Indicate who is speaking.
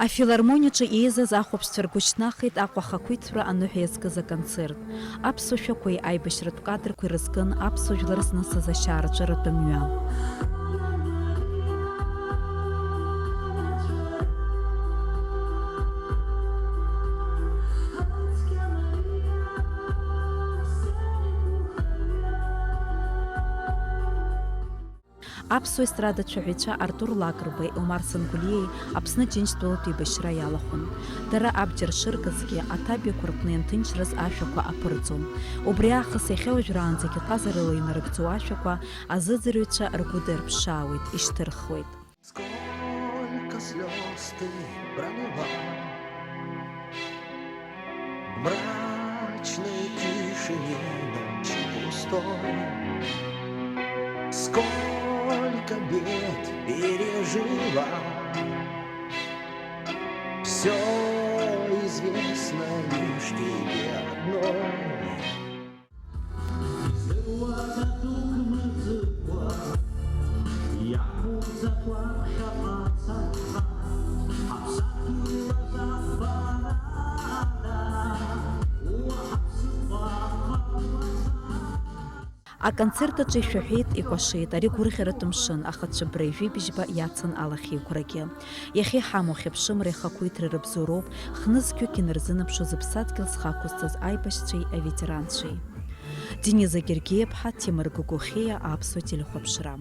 Speaker 1: Афилармониаҿы еизаз ахәаԥшцәа ргәышьҭнахит Аҟәа ахақәиҭтәра аныҳәа иазкыз аконцерт. Аԥсуа шәақәеи аибашьратә кадрқәа ирызкын аԥсуа жәлар знысыз ашьаарҵәыратә мҩа. Аԥсуа естрадацәаҳәаҩцәа Артур Лакрбеи, Омар Сангәлиеи Аԥсны Џьынџьтәылатә еибашьра иалахәын. Дара абџьар шыркызгьы аҭабиақәа рҟны ианҭынчраз ашәақәа аԥырҵон. Убри аахыс иахьа уажәраанӡагьы ҟазарыла инарыгӡоу ашәақәа азыӡырҩцәа ргәы дырԥшаауеит, ишьҭырхуеит.
Speaker 2: Сколько слез ты пролила в мрачной тишине ночи пустой. Сколько бед пережила, все известно лишь тебе одной.
Speaker 1: Аконцерт аҿы ишәаҳәеит, икәашеит, ари гәырӷьаратә мшын, аха цәыббра ижәибжьба иацын алахьеиқәрагьы. Иахьа иҳамоу хьыԥшымреи ахақәиҭреи рыбзоуроуп хнызқьҩык инарзынаԥшыз Ԥсадгьыл зхақәызҵаз аибашьцәеи аветеранцәеи. Денис Агергиаԥҳа, Тимур Гогохеиа, Аԥсуа телехәаԥшра.